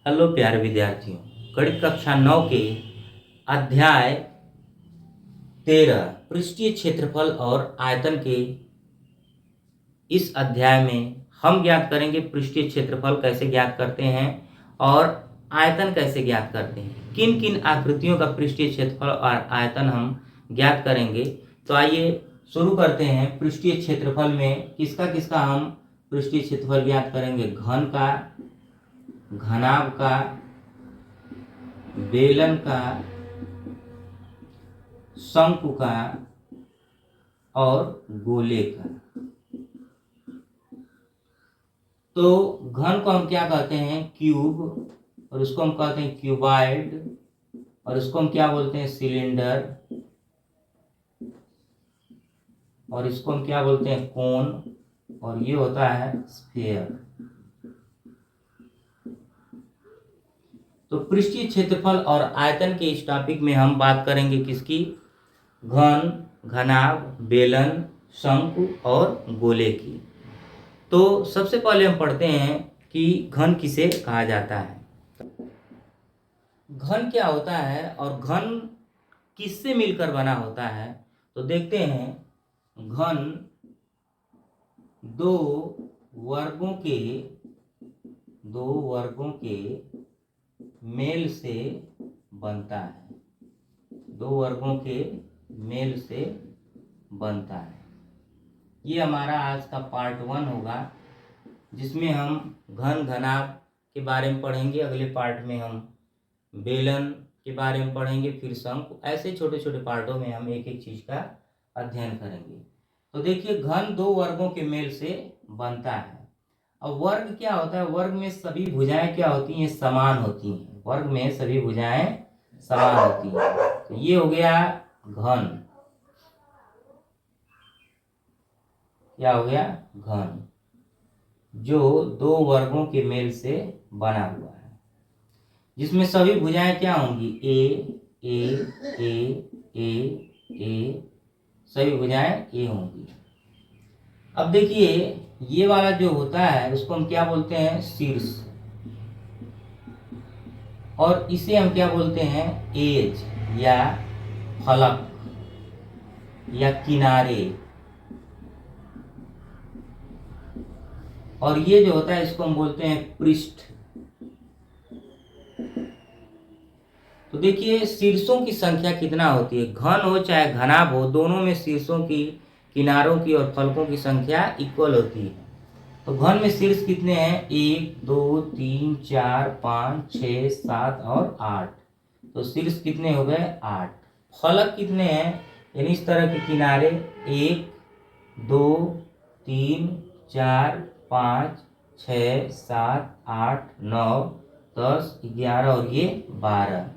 Hello प्यारे विद्यार्थियों, गणित कक्षा 9 के अध्याय 13 पृष्ठीय क्षेत्रफल और आयतन के इस अध्याय में हम ज्ञात करेंगे पृष्ठीय क्षेत्रफल कैसे ज्ञात करते हैं और आयतन कैसे ज्ञात करते हैं। किन किन आकृतियों का पृष्ठीय क्षेत्रफल और आयतन हम ज्ञात करेंगे। तो आइए शुरू करते हैं। पृष्ठीय क्षेत्रफल में किसका किसका हम पृष्ठीय क्षेत्रफल ज्ञात करेंगे। घन का, घनाभ का, बेलन का, शंकु का और गोले का। तो घन को हम क्या कहते हैं, क्यूब, और उसको हम कहते हैं क्यूबाइड, और इसको हम क्या बोलते हैं, सिलेंडर, और इसको हम क्या बोलते हैं, कोन, और ये होता है स्फीयर। तो पृष्ठीय क्षेत्रफल और आयतन के इस टॉपिक में हम बात करेंगे किसकी, घन, घनाभ, बेलन, शंकु और गोले की। तो सबसे पहले हम पढ़ते हैं कि घन किसे कहा जाता है, घन क्या होता है और घन किससे मिलकर बना होता है। तो देखते हैं, घन दो वर्गों के मेल से बनता है। दो वर्गों के मेल से बनता है। ये हमारा आज का पार्ट 1 होगा, जिसमें हम घन, घनाभ के बारे में पढ़ेंगे। अगले पार्ट में हम बेलन के बारे में पढ़ेंगे, फिर शंकु। ऐसे छोटे छोटे पार्टों में हम एक एक चीज का अध्ययन करेंगे। तो देखिए, घन दो वर्गों के मेल से बनता है। अब वर्ग क्या होता है, वर्ग में सभी भुजाएं क्या होती हैं, समान होती हैं। वर्ग में सभी भुजाएं समान होती हैं। तो ये हो गया घन, क्या हो गया, घन, जो दो वर्गों के मेल से बना हुआ है, जिसमें सभी भुजाएं क्या होंगी, ए ए ए ए ए, सभी भुजाएं ए होंगी। अब देखिए, ये वाला जो होता है उसको हम क्या बोलते हैं, शीर्ष, और इसे हम क्या बोलते हैं, एज या फलक या किनारे। और ये जो होता है इसको हम बोलते हैं पृष्ठ। तो देखिए, शीर्षों की संख्या कितना होती है, घन हो चाहे घनाभ हो, दोनों में शीर्षों की, किनारों की और फलकों की संख्या इक्वल होती है। तो घन में शीर्ष कितने हैं, 1 2 3 4 5 6 7 और 8। तो शीर्ष कितने हो गए, 8। फलक कितने हैं, यानी इस तरह के किनारे, 1 2 3 4 5 6 7 8 9 10 11 और ये 12।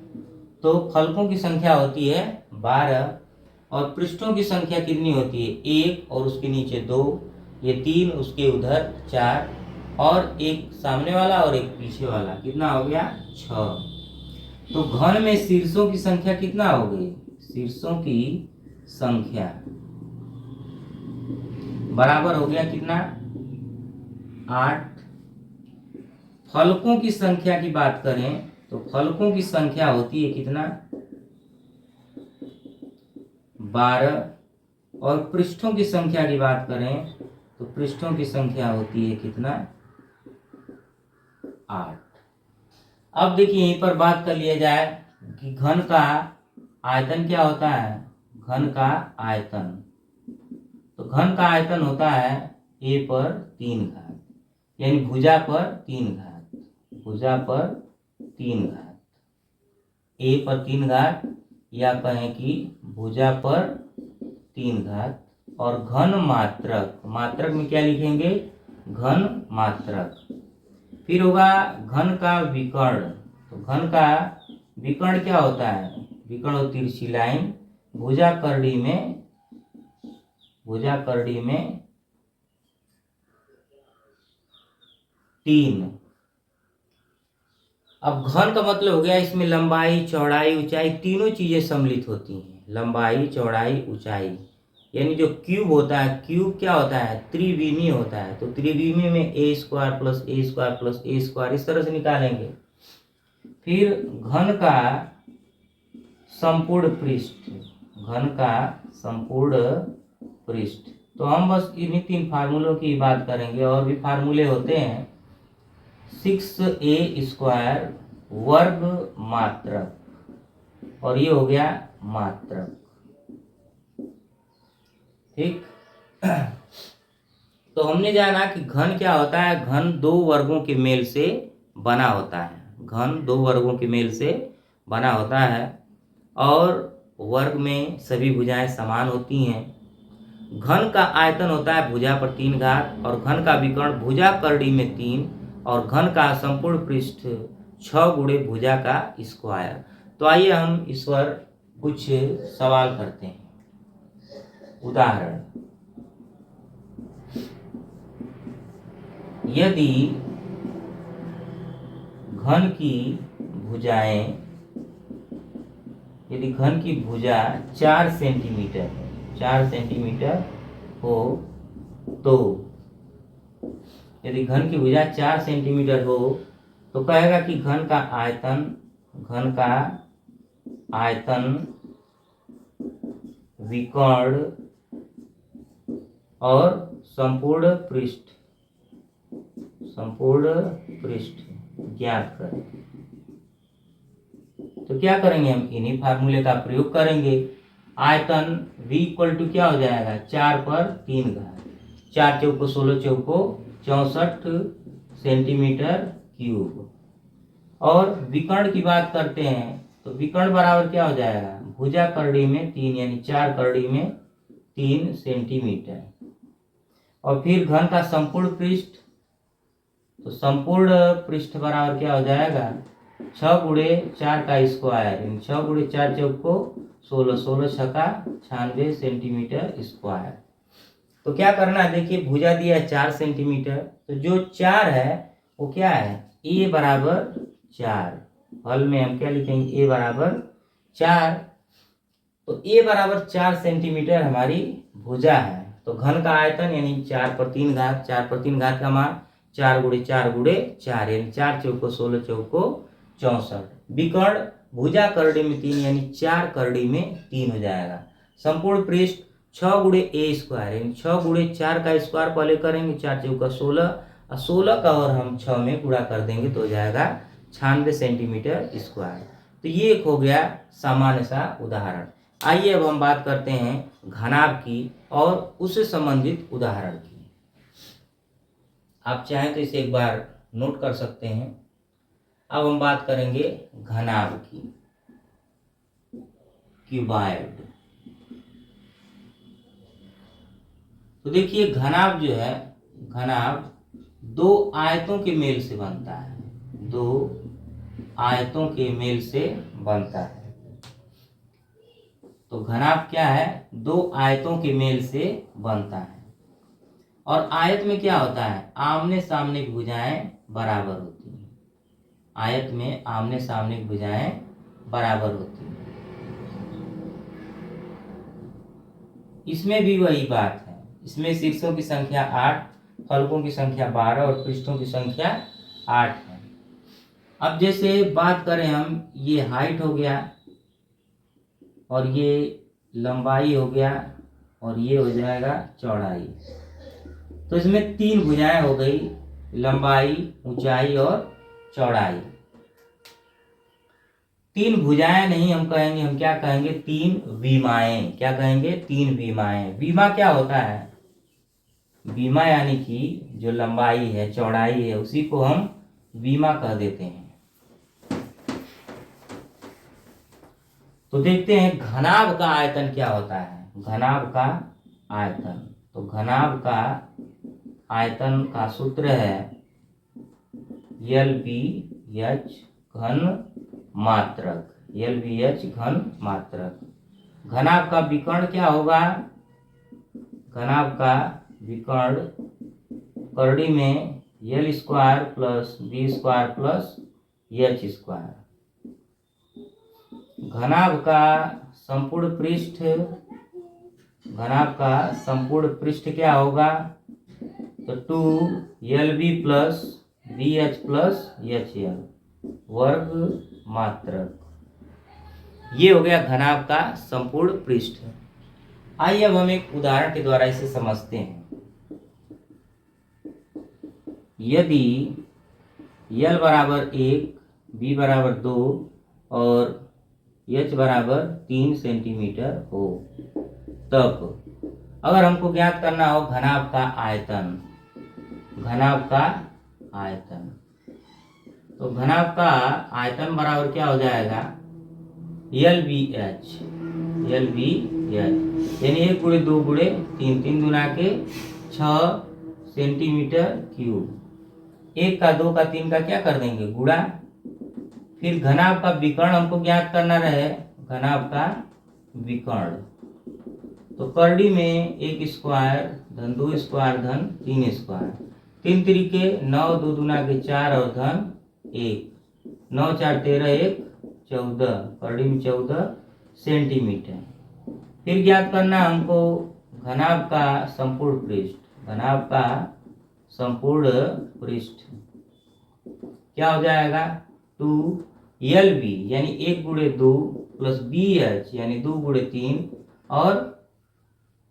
तो फलकों की संख्या होती है 12, और पृष्ठों की संख्या कितनी होती है, 1 और उसके नीचे 2, ये 3, उसके उधर 4, और एक सामने वाला और एक पीछे वाला, कितना हो गया, 6। तो घन में शीर्षों की संख्या कितना हो गई, शीर्षों की संख्या बराबर हो गया कितना, 8। फलकों की संख्या की बात करें तो फलकों की संख्या होती है कितना, 12। और पृष्ठों की संख्या की बात करें तो पृष्ठों की संख्या होती है कितना, 8। अब देखिए, यहीं पर बात कर लिया जाए कि घन का आयतन क्या होता है, घन का आयतन। तो घन का आयतन होता है a पर 3 घात, यानी भुजा पर 3 घात, भुजा पर 3 घात, a पर 3 घात, या कहें कि भुजा पर 3 घात। और घन मात्रक, मात्रक में क्या लिखेंगे, घन मात्रक। फिर होगा घन का विकर्ण। तो घन का विकर्ण क्या होता है, विकर्ण हो तिरछी लाइन, भुजा करड़ी में 3। अब घन का मतलब हो गया, इसमें लंबाई, चौड़ाई, ऊंचाई तीनों चीजें सम्मिलित होती हैं। लंबाई, चौड़ाई, ऊंचाई, यानी जो क्यूब होता है, क्यूब क्या होता है, त्रिविमीय होता है। तो त्रिविमीय में a² + a² + a² इस तरह से निकालेंगे। फिर घन का संपूर्ण पृष्ठ, घन का संपूर्ण पृष्ठ। तो हम बस इन्हीं 3 फार्मूलों की बात करेंगे, और भी फार्मूले होते हैं। 6a² वर्ग मात्रक, और ये हो गया मात्रक। ठीक। तो हमने जाना कि घन क्या होता है। घन 2 वर्गों के मेल से बना होता है। घन 2 वर्गों के मेल से बना होता है, और वर्ग में सभी भुजाएं समान होती हैं। घन का आयतन होता है भुजा पर 3 घात, और घन का विकर्ण भुजा करड़ी में 3, और घन का संपूर्ण पृष्ठ 6 गुणे भुजा का स्क्वायर। तो आइए हम इस पर कुछ सवाल करते हैं। उदाहरण, यदि घन की भुजाएं, यदि घन की भुजा 4 सेंटीमीटर है, 4 सेंटीमीटर हो, तो यदि घन की भुजा 4 सेंटीमीटर हो तो कहेगा कि घन का आयतन, घन का आयतन, विकर्ण और संपूर्ण पृष्ठ, संपूर्ण पृष्ठ ज्ञात करें। तो क्या करेंगे, हम इन्हीं फार्मूले का प्रयोग करेंगे। आयतन V इक्वल टू क्या हो जाएगा, 4 पर 3 घात, 4 चौको 16 चौको 64 सेंटीमीटर क्यूब। और विकर्ण की बात करते हैं तो विकर्ण बराबर क्या हो जाएगा, भुजा करड़ी में 3, यानी 4 करड़ी में 3 सेंटीमीटर। और फिर घन का संपूर्ण पृष्ठ, तो संपूर्ण पृष्ठ बराबर क्या हो जाएगा, 6 गुणे 4 का स्क्वायर, यानी 6 गुणे 4 चौको 16, 16 छक्का 96 सेंटीमीटर स्क्वायर। तो क्या करना है, देखिए भुजा दिया है 4 सेंटीमीटर, तो जो 4 है वो क्या है, a बराबर 4। हल में हम क्या लिखेंगे, a बराबर 4। तो a बराबर 4 सेंटीमीटर हमारी भुजा है। तो घन का आयतन यानी 4 पर 3 घात, 4 पर 3 घात का मान 4 गुणे 4 गुणे 4, यानी 4 चौको 16 चौको 64। विकर्ण भुजा करड़ी में 3, यानी 4 करड़ी में 3 हो जाएगा। संपूर्ण पृष्ठ 6 गुणे a स्क्वायर, यानी 6 गुणे 4 का स्क्वायर पहले करेंगे, 4 चौका 16, और 16 का और हम 6 में गुणा कर देंगे तो हो जाएगा 96 सेंटीमीटर स्क्वायर। तो ये एक हो गया सामान्य सा उदाहरण। आइए अब हम बात करते हैं घनाभ की और उससे संबंधित उदाहरण की। आप चाहें तो इसे एक बार नोट कर सकते हैं। अब हम बात करेंगे घनाभ की, क्यूबॉइड। तो देखिए घनाभ जो है, घनाभ 2 आयतों के मेल से बनता है, 2 आयतों के मेल से बनता है। तो घनाभ क्या है, 2 आयतों के मेल से बनता है। और आयत में क्या होता है, आमने सामने की भुजाएं बराबर होती हैं। आयत में आमने सामने की भुजाएं बराबर होती हैं। इसमें भी वही बात है, इसमें शीर्षों की संख्या 8, फलकों की संख्या 12 और पृष्ठों की संख्या 8 है। अब जैसे बात करें हम, ये हाइट हो गया, और ये लंबाई हो गया, और ये हो जाएगा चौड़ाई। तो इसमें 3 भुजाएं हो गई, लंबाई, ऊंचाई और चौड़ाई। 3 भुजाएं नहीं हम कहेंगे, हम क्या कहेंगे, 3 विमाएं। क्या कहेंगे, 3 विमाएं। विमा क्या होता है, विमा यानी कि जो लंबाई है, चौड़ाई है, उसी को हम विमा कह देते हैं। तो देखते हैं घनाभ का आयतन क्या होता है। घनाभ का आयतन, तो घनाभ का आयतन का सूत्र है LBH घन मात्रक, LBH घन मात्रक। घनाभ का विकर्ण क्या होगा, घनाभ का विकर्ण करड़ी में L square plus B square plus H square. घनाभ का संपूर्ण पृष्ठ, घनाभ का संपूर्ण पृष्ठ क्या होगा, तो 2LB plus BH plus HL। वर्ग मात्रक। ये हो गया घनाभ का संपूर्ण पृष्ठ। आइए अब हम एक उदाहरण के द्वारा इसे समझते हैं। यदि L बराबर 1, B बराबर 2 और H बराबर 3 सेंटीमीटर हो, तब अगर हमको ज्ञात करना हो घनाभ का आयतन, घनाभ का आयतन, तो घनाभ का आयतन बराबर क्या हो जाएगा, LBH, यानी 1 गुणे 2 गुणे 3, 3 दूना के 6 सेंटीमीटर क्यूब। 1 का 2 का 3 का क्या कर देंगे, गुणा। फिर घनाभ का विकर्ण हमको ज्ञात करना रहे, घनाभ का विकर्ण, तो करड़ी में 1 स्क्वायर धन 2 स्क्वायर धन 3 स्क्वायर, 3 तरीके 9, 2 दूना के 4 और धन 1, 9 4 13, 1 14, करड़ी में 14 सेंटीमीटर। फिर ज्ञात करना हमको घनाभ का संपूर्ण पृष्ठ, घनाभ का संपूर्ण पृष्ठ क्या हो जाएगा, 2LB यानी 1 गुणे 2 प्लस BH यानी 2 गुणे 3 और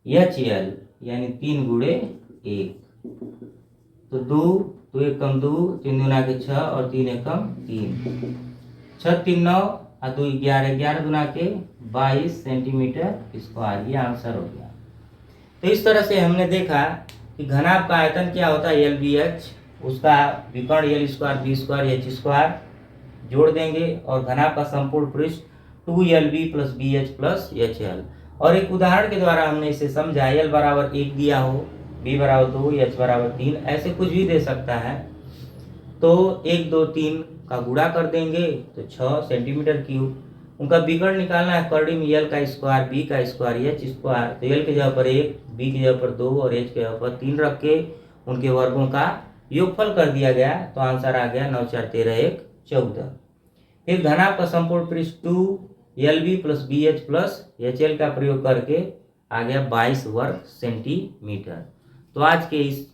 HL यानी 3 गुणे 1। तो 2 1 कम 2, 3 दूना के 6 और 3 एकम 3, 6 3 9 और 2 11, 11 दूना के 22 सेंटीमीटर स्क्वायर। ये आंसर हो गया। तो इस तरह से हमने देखा कि घनाभ का आयतन क्या होता है, LBH, उसका विकर्ण L square B square H square जोड़ देंगे, और घनाभ का संपूर्ण पृष्ठ 2LB plus BH plus HL। और एक उदाहरण के द्वारा हमने इसे समझा, L बराबर 1 दिया हो, B बराबर 2, H बराबर 3, ऐसे कुछ भी दे सकता है, तो 1 2 3 का गुणा कर देंगे तो 6 सेंटीमीटर क्यूब। उनका विकर्ण निकालना है, करड़ी में L का स्क्वायर B का स्क्वायर H स्क्वायर, तो L के जगह पर 1, B की जगह पर 2 और H के जगह पर 3 रख के उनके वर्गों का योगफल कर दिया गया, तो आंसर आ गया 9 4 13 1 14। फिर घनाभ का संपूर्ण पृष्ठ 2LB plus BH plus HL का प्रयोग करके आ गया 22 वर्ग सेंटीमीटर। तो आज के इस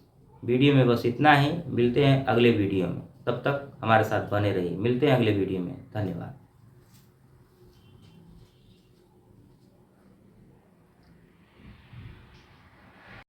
वीडियो में बस इतना ही। मिलते हैं अगले वीडियो में, तब तक हमारे साथ बने रहिए। मिलते हैं अगले वीडियो में। धन्यवाद।